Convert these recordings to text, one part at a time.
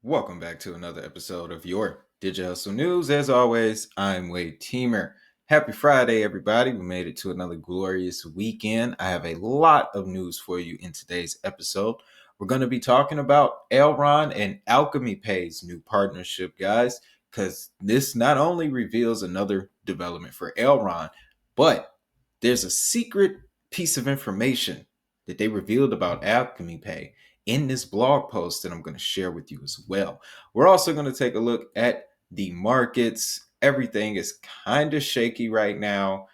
Welcome back to another episode of your Digital Hustle News. As always, I'm Wade Teamer. Happy Friday, everybody. We made it to another glorious weekend. I have a lot of news for you in today's episode. We're going to be talking about Elrond and Alchemy Pay's new partnership, guys, because this not only reveals another development for Elrond, but there's a secret piece of information that they revealed about Alchemy Pay in this blog post that I'm going to share with you as well. We're also going to take a look at the markets. Everything is kind of shaky right now,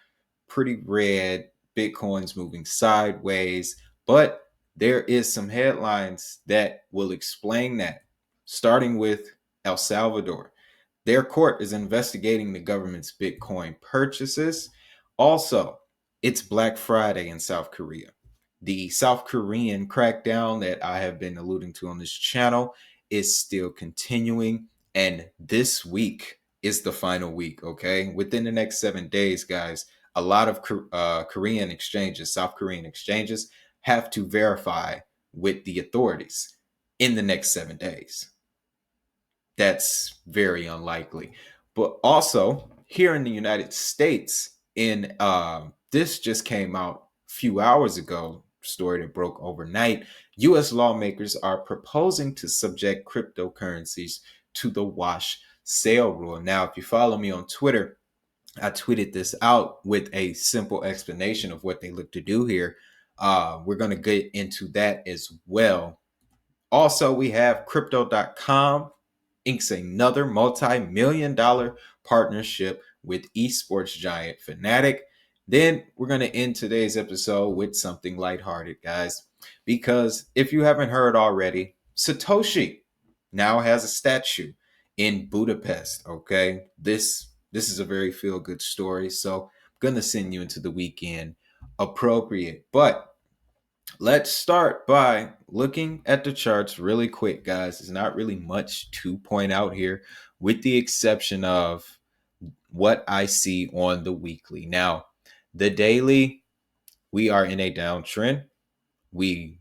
pretty red. Bitcoin's moving sideways, but there is some headlines that will explain that, starting with El Salvador. Their court is investigating the government's Bitcoin purchases. Also, it's Black Friday in South Korea. The South Korean crackdown that I have been alluding to on this channel is still continuing. And this week is the final week, okay? Within the next 7 days, guys, a lot of Korean exchanges, South Korean exchanges, have to verify with the authorities in the next 7 days. That's very unlikely. But also, here in the United States, this just came out a few hours ago, story that broke overnight. U.S. lawmakers are proposing to subject cryptocurrencies to the wash sale rule. Now, if you follow me on Twitter, I tweeted this out with a simple explanation of what they look to do here. We're going to get into that as well. Also, we have crypto.com inks another multi-million-dollar partnership with esports giant Fnatic. Then we're going to end today's episode with something lighthearted, guys, because if you haven't heard already, Satoshi now has a statue in Budapest. Okay, this is a very feel-good story, so I'm going to send you into the weekend appropriate. But let's start by looking at the charts really quick, guys. There's not really much to point out here, with the exception of what I see on the weekly. Now, the daily, we are in a downtrend. We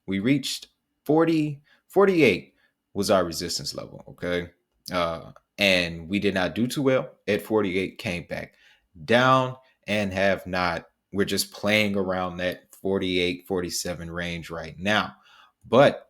reached 48 was our resistance level, okay? And we did not do too well at 48, came back down and have not. We're just playing around that 48, 47 range right now. But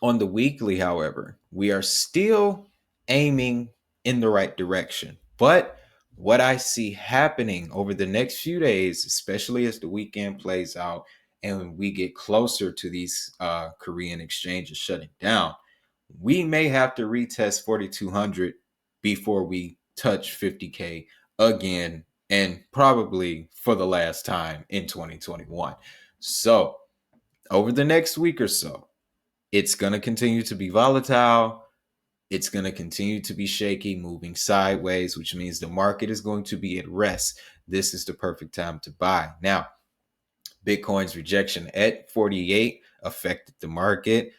on the weekly, however, we are still aiming in the right direction. But what I see happening over the next few days, especially as the weekend plays out and we get closer to these Korean exchanges shutting down, we may have to retest 4,200 before we touch 50K again, and probably for the last time in 2021. So over the next week or so, it's going to continue to be volatile. It's going to continue to be shaky, moving sideways, which means the market is going to be at rest. This is the perfect time to buy. Now, Bitcoin's rejection at 48 affected the market.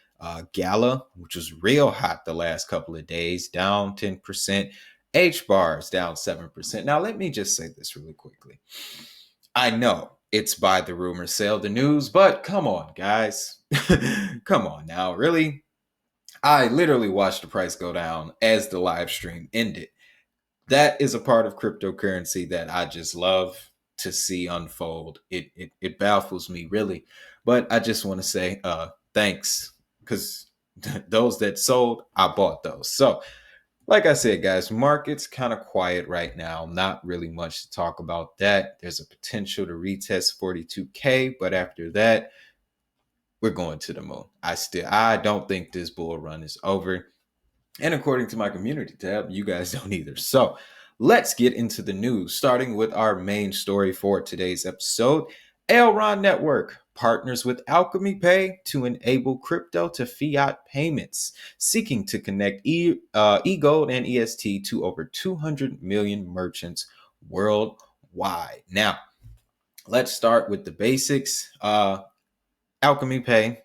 Gala, which was real hot the last couple of days, down 10%. H bars down 7%. Now, let me just say this really quickly. I know it's buy the rumor, sell the news, but come on, guys. Come on now, really? I literally watched the price go down as the live stream ended. That is a part of cryptocurrency that I just love to see unfold. It baffles me, really. But I just want to say thanks, because those that sold, I bought those. So like I said, guys, market's kind of quiet right now. Not really much to talk about that. There's a potential to retest 42K, but after that, we're going to the moon. I don't think this bull run is over. And according to my community tab, you guys don't either. So let's get into the news, starting with our main story for today's episode. Elrond Network partners with Alchemy Pay to enable crypto to fiat payments, seeking to connect eGold and EST to over 200 million merchants worldwide. Now, let's start with the basics. Alchemy Pay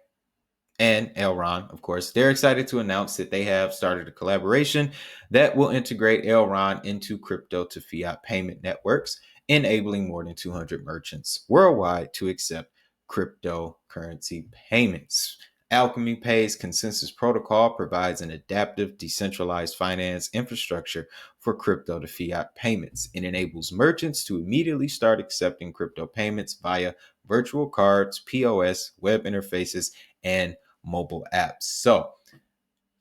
and Elrond, of course, they're excited to announce that they have started a collaboration that will integrate Elrond into crypto to fiat payment networks, enabling more than 200 merchants worldwide to accept cryptocurrency payments. Alchemy Pay's consensus protocol provides an adaptive, decentralized finance infrastructure for crypto to fiat payments. It enables merchants to immediately start accepting crypto payments via virtual cards, POS, web interfaces, and mobile apps. So,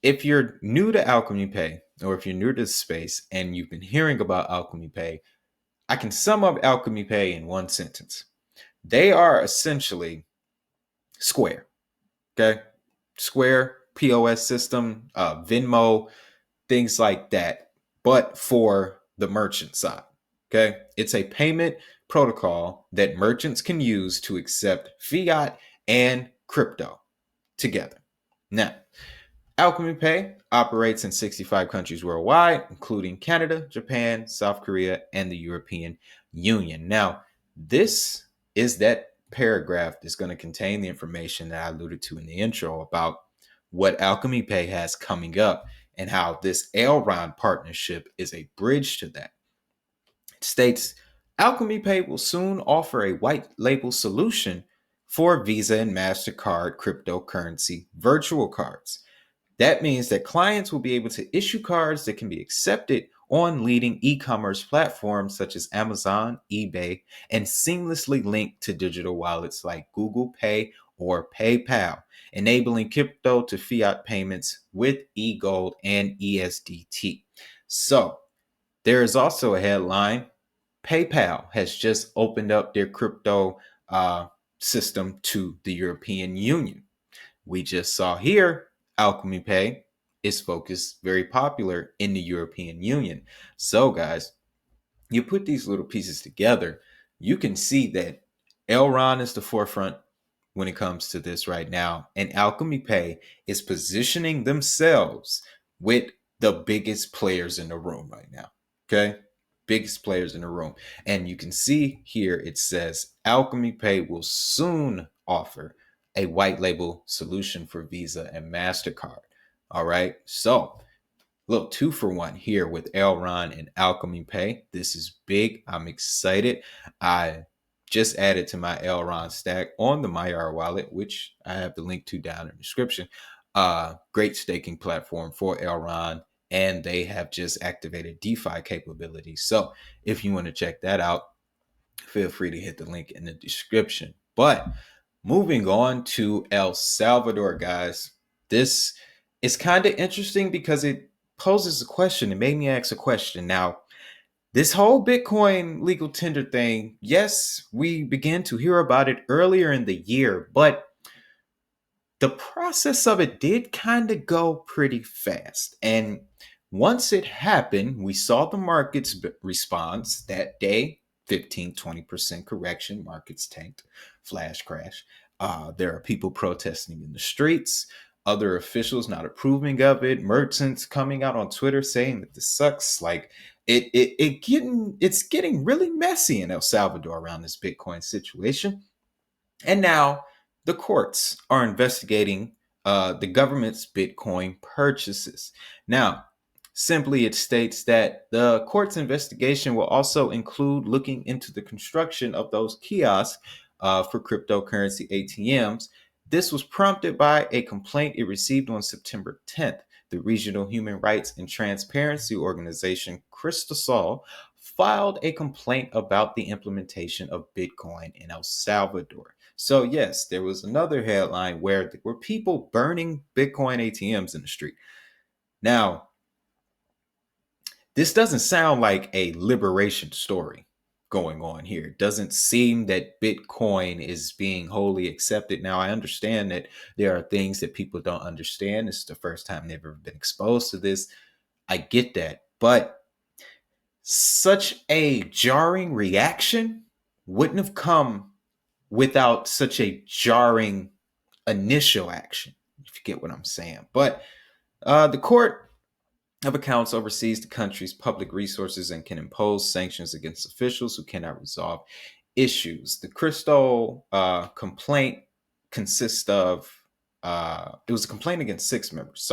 if you're new to Alchemy Pay, or if you're new to the space and you've been hearing about Alchemy Pay, I can sum up Alchemy Pay in one sentence. They are essentially Square. Okay. Square, POS system, Venmo, things like that, but for the merchant side. Okay. It's a payment protocol that merchants can use to accept fiat and crypto together. Now, Alchemy Pay operates in 65 countries worldwide, including Canada, Japan, South Korea, and the European Union. Now, this is that paragraph that's going to contain the information that I alluded to in the intro about what Alchemy Pay has coming up and how this Elrond partnership is a bridge to that. It states Alchemy Pay will soon offer a white label solution for Visa and MasterCard cryptocurrency virtual cards. That means that clients will be able to issue cards that can be accepted on leading e-commerce platforms such as Amazon, eBay, and seamlessly linked to digital wallets like Google Pay or PayPal, enabling crypto to fiat payments with eGold and ESDT. So there is also a headline. PayPal has just opened up their crypto system to the European Union. We just saw here Alchemy Pay is focused very popular in the European Union. So, guys, you put these little pieces together, you can see that Elrond is the forefront when it comes to this right now. And Alchemy Pay is positioning themselves with the biggest players in the room right now. Okay. Biggest players in the room. And you can see here it says Alchemy Pay will soon offer a white label solution for Visa and MasterCard. All right. So, look, 2-for-1 here with Elrond and Alchemy Pay. This is big. I'm excited. I just added to my Elrond stack on the MyR wallet, which I have the link to down in the description. Great staking platform for Elrond, and they have just activated DeFi capabilities. So if you want to check that out, feel free to hit the link in the description. But moving on to El Salvador, guys, this is kind of interesting because it poses a question. It made me ask a question. Now, this whole Bitcoin legal tender thing, yes, we began to hear about it earlier in the year, but the process of it did kind of go pretty fast. And once it happened, we saw the market's response that day. 15-20% correction, markets tanked, flash crash. There are people protesting in the streets, other officials not approving of it, merchants coming out on Twitter saying that this sucks. Like it's getting really messy in El Salvador around this Bitcoin situation. And now the courts are investigating the government's Bitcoin purchases. Now, simply it states that the court's investigation will also include looking into the construction of those kiosks for cryptocurrency ATMs. This was prompted by a complaint it received on September 10th. The regional human rights and transparency organization Cristasol filed a complaint about the implementation of Bitcoin in El Salvador. So yes, there was another headline where there were people burning Bitcoin ATMs in the street. Now, this doesn't sound like a liberation story going on here. It doesn't seem that Bitcoin is being wholly accepted. Now, I understand that there are things that people don't understand. This is the first time they've ever been exposed to this. I get that. But such a jarring reaction wouldn't have come without such a jarring initial action, if you get what I'm saying. But the Court of Accounts oversees the country's public resources and can impose sanctions against officials who cannot resolve issues. The Crystal complaint consists of, it was a complaint against 6 members,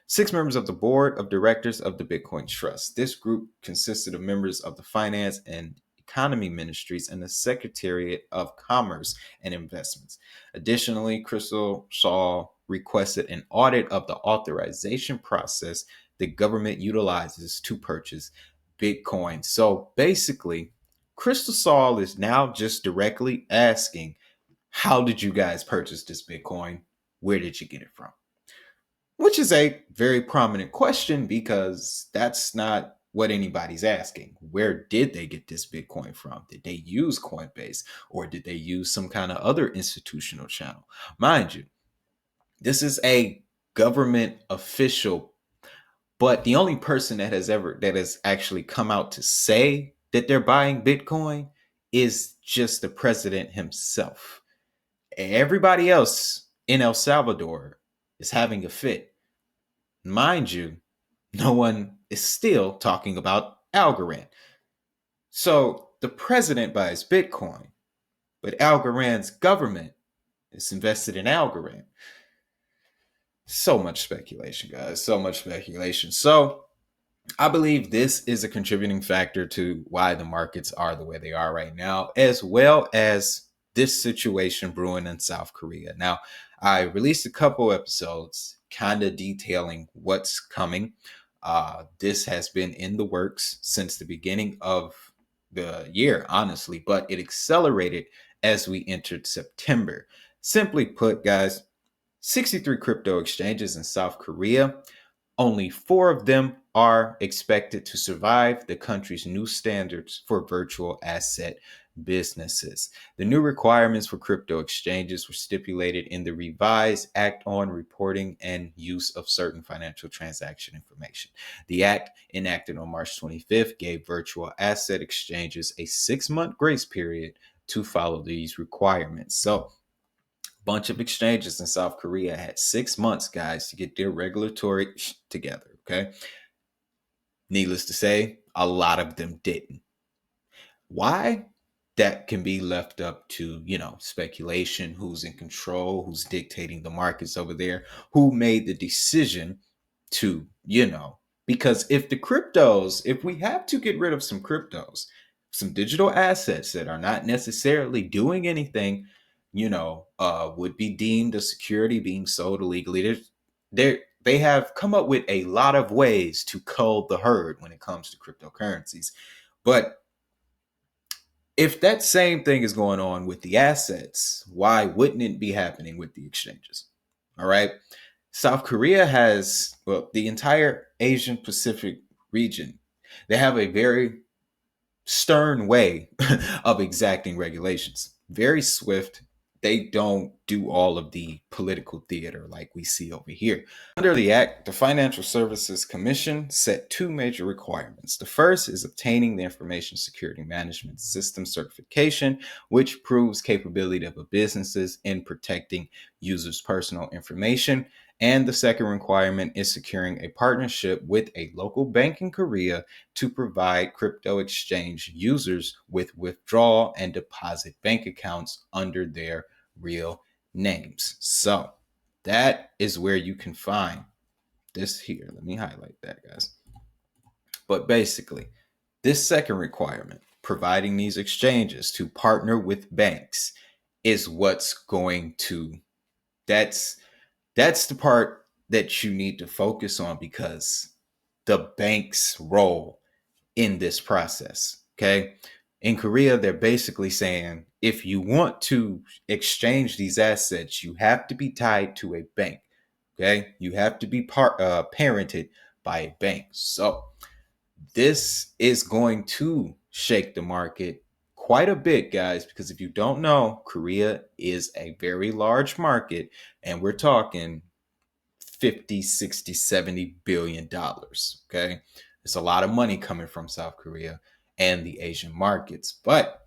6 members of the board of directors of the Bitcoin Trust. This group consisted of members of the finance and economy ministries and the Secretariat of Commerce and Investments. Additionally, Crystal saw requested an audit of the authorization process the government utilizes to purchase Bitcoin. So basically, Crystal Saul is now just directly asking, how did you guys purchase this Bitcoin? Where did you get it from? Which is a very prominent question because that's not what anybody's asking. Where did they get this Bitcoin from? Did they use Coinbase or did they use some kind of other institutional channel? Mind you, this is a government official, but the only person that has actually come out to say that they're buying Bitcoin is just the president himself. Everybody else in El Salvador is having a fit. Mind you, no one is still talking about Algorand. So the president buys Bitcoin, but Algorand's government is invested in Algorand. So much speculation, guys. So much speculation. So I believe this is a contributing factor to why the markets are the way they are right now, as well as this situation brewing in South Korea. Now, I released a couple episodes kind of detailing what's coming. This has been in the works since the beginning of the year, honestly, but it accelerated as we entered September. Simply put, guys, 63 crypto exchanges in South Korea. Only 4 of them are expected to survive the country's new standards for virtual asset businesses. The new requirements for crypto exchanges were stipulated in the revised Act on Reporting and Use of Certain Financial Transaction Information. The act, enacted on March 25th, gave virtual asset exchanges a 6-month grace period to follow these requirements. So, bunch of exchanges in South Korea had 6 months, guys, to get their regulatory together. Okay. Needless to say, a lot of them didn't. Why? That can be left up to, speculation, who's in control, who's dictating the markets over there, who made the decision to, because if we have to get rid of some cryptos, some digital assets that are not necessarily doing anything, would be deemed a security being sold illegally. They have come up with a lot of ways to cull the herd when it comes to cryptocurrencies. But if that same thing is going on with the assets, why wouldn't it be happening with the exchanges? All right. South Korea has, the entire Asian Pacific region, they have a very stern way of exacting regulations. Very swift. They don't do all of the political theater like we see over here. Under the Act, the Financial Services Commission set 2 major requirements. The first is obtaining the Information Security Management System certification, which proves capability of a businesses in protecting users' personal information. And the second requirement is securing a partnership with a local bank in Korea to provide crypto exchange users with withdrawal and deposit bank accounts under their real names. So that is where you can find this here. Let me highlight that, guys. But basically, this second requirement, providing these exchanges to partner with banks, is what's going to, that's the part that you need to focus on, because the bank's role in this process. Okay. In Korea, they're basically saying, if you want to exchange these assets, you have to be tied to a bank. Okay. You have to be parented by a bank. So this is going to shake the market quite a bit, guys, because if you don't know, Korea is a very large market, and we're talking 50, 60, 70 billion dollars. Okay. It's a lot of money coming from South Korea and the Asian markets. But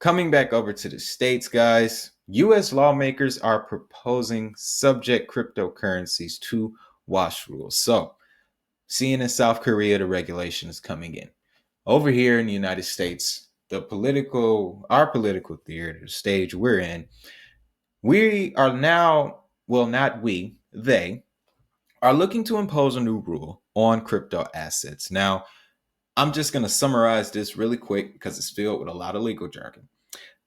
coming back over to the States, guys, US lawmakers are proposing subject cryptocurrencies to WASH rules. So, seeing in South Korea, the regulation is coming in. Over here in the United States, our political theater, the stage we're in, we are now, not we, they are looking to impose a new rule on crypto assets. Now, I'm just going to summarize this really quick because it's filled with a lot of legal jargon.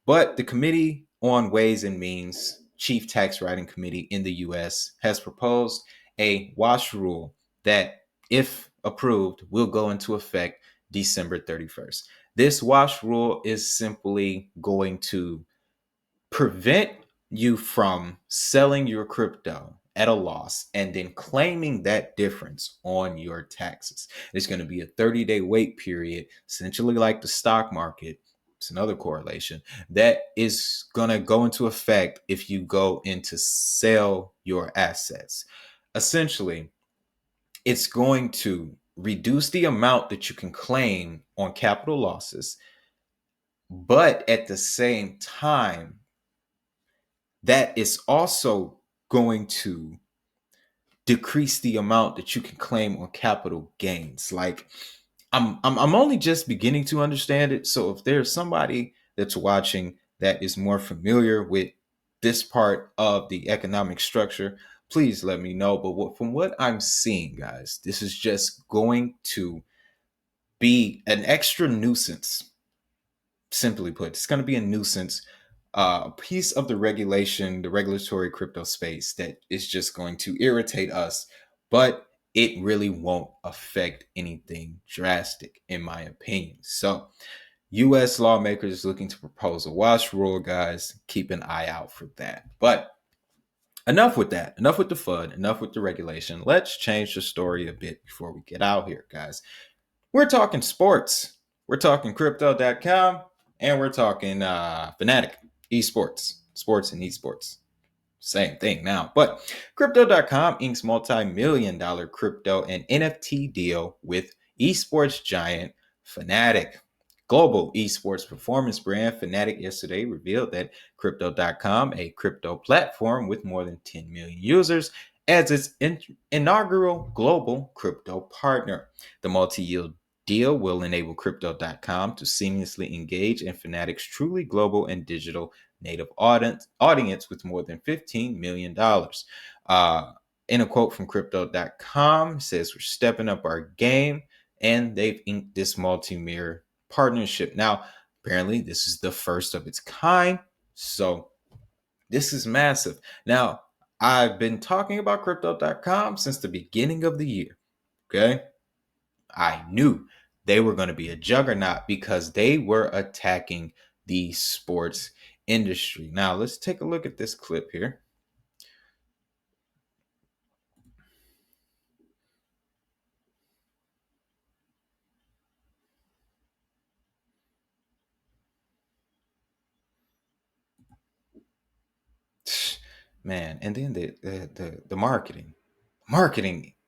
But the Committee on Ways and Means Chief Tax Writing Committee in the US has proposed a wash rule that, if approved, will go into effect December 31st. This wash rule is simply going to prevent you from selling your crypto at a loss and then claiming that difference on your taxes. There's going to be a 30-day wait period, essentially like the stock market. It's another correlation that is going to go into effect if you go in to sell your assets. Essentially, it's going to reduce the amount that you can claim on capital losses, but at the same time, that is also going to decrease the amount that you can claim on capital gains. Like, I'm only just beginning to understand it. So if there's somebody that's watching that is more familiar with this part of the economic structure, please let me know. But from what I'm seeing, guys, this is just going to be an extra nuisance. Simply put, it's going to be a nuisance, a piece of the regulatory crypto space that is just going to irritate us, but it really won't affect anything drastic, in my opinion. So, U.S. lawmakers looking to propose a wash rule, guys. Keep an eye out for that. But enough with that. Enough with the FUD. Enough with the regulation. Let's change the story a bit before we get out here, guys. We're talking sports. We're talking crypto.com, and we're talking Fnatic esports, sports and esports. Same thing now. But crypto.com inks multi-million-dollar crypto and NFT deal with esports giant Fnatic. Global esports performance brand Fnatic yesterday revealed that crypto.com, a crypto platform with more than 10 million users, as its inaugural global crypto partner. The multi-year deal will enable crypto.com to seamlessly engage in Fnatic's truly global and digital native audience with more than $15 million. In a quote from crypto.com, it says, "We're stepping up our game," and they've inked this multi-mirror partnership. Now, apparently, this is the first of its kind, so this is massive. Now, I've been talking about crypto.com since the beginning of the year, okay? I knew they were going to be a juggernaut because they were attacking the sports industry. Now, let's take a look at this clip here. Man, and then the marketing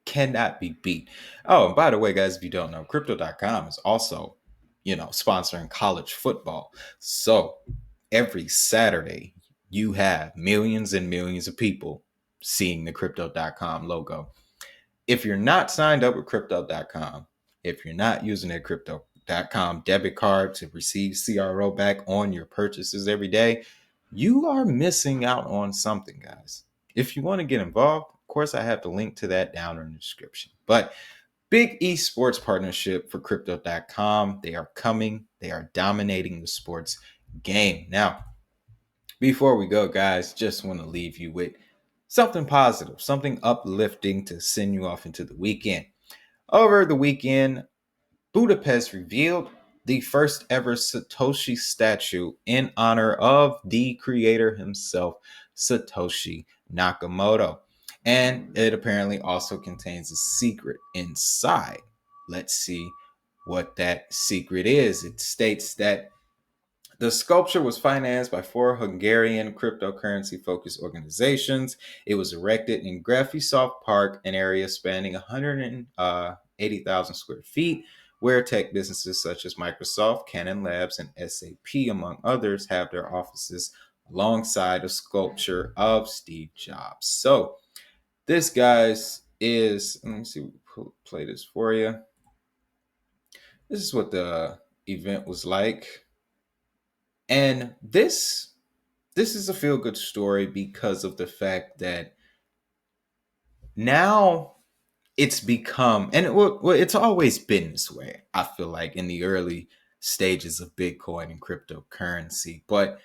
cannot be beat. Oh, and by the way, guys, if you don't know, crypto.com is also, sponsoring college football. So every Saturday, you have millions and millions of people seeing the crypto.com logo. If you're not signed up with crypto.com, if you're not using their crypto.com debit card to receive CRO back on your purchases every day, you are missing out on something, guys. If you want to get involved, of course, I have the link to that down in the description. But big esports partnership for crypto.com. They are coming. They are dominating the sports game. Now, before we go, guys, just want to leave you with something positive, something uplifting to send you off into the weekend. Over the weekend, Budapest revealed the first ever Satoshi statue in honor of the creator himself, Satoshi Nakamoto. And it apparently also contains a secret inside. Let's see what that secret is. It states that the sculpture was financed by 4 Hungarian cryptocurrency-focused organizations. It was erected in Graphisoft Park, an area spanning 180,000 square feet, where tech businesses such as Microsoft, Canon Labs, and SAP, among others, have their offices alongside a sculpture of Steve Jobs. So this, guys, is, let me see, play this for you. This is what the event was like. And this is a feel-good story because of the fact that now it's become, and it's always been this way, I feel like, in the early stages of Bitcoin and cryptocurrency. But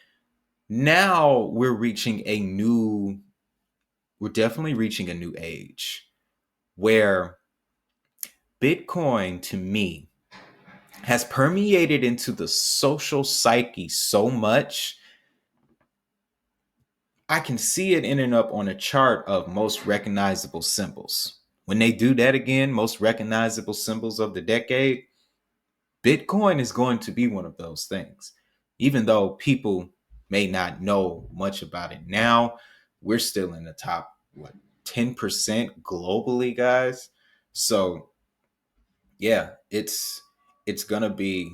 Now we're definitely reaching a new age where Bitcoin, to me, has permeated into the social psyche so much. I can see it ending up on a chart of most recognizable symbols. When they do that again, most recognizable symbols of the decade, Bitcoin is going to be one of those things. Even though people may not know much about it now, we're still in the top, 10% globally, guys. So yeah, it's gonna be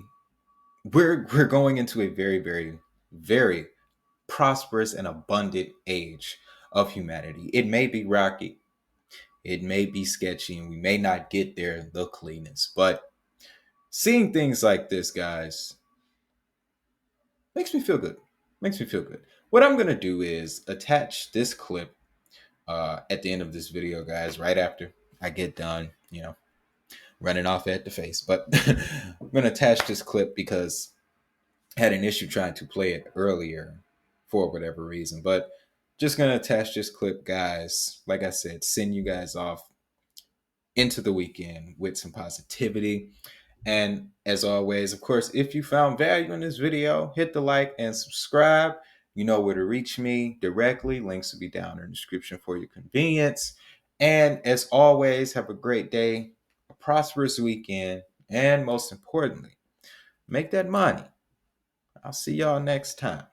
we're going into a very, very, very prosperous and abundant age of humanity. It may be rocky, it may be sketchy, and we may not get there the cleanest, but seeing things like this, guys, makes me feel good. Makes me feel good. What I'm gonna do is attach this clip at the end of this video, guys, right after I get done, running off at the face. But I'm gonna attach this clip because I had an issue trying to play it earlier for whatever reason. But just gonna attach this clip, guys. Like I said, send you guys off into the weekend with some positivity. And as always, of course, if you found value in this video, hit the like and subscribe. You know where to reach me directly. Links will be down in the description for your convenience. And as always, have a great day, a prosperous weekend, and most importantly, make that money. I'll see y'all next time.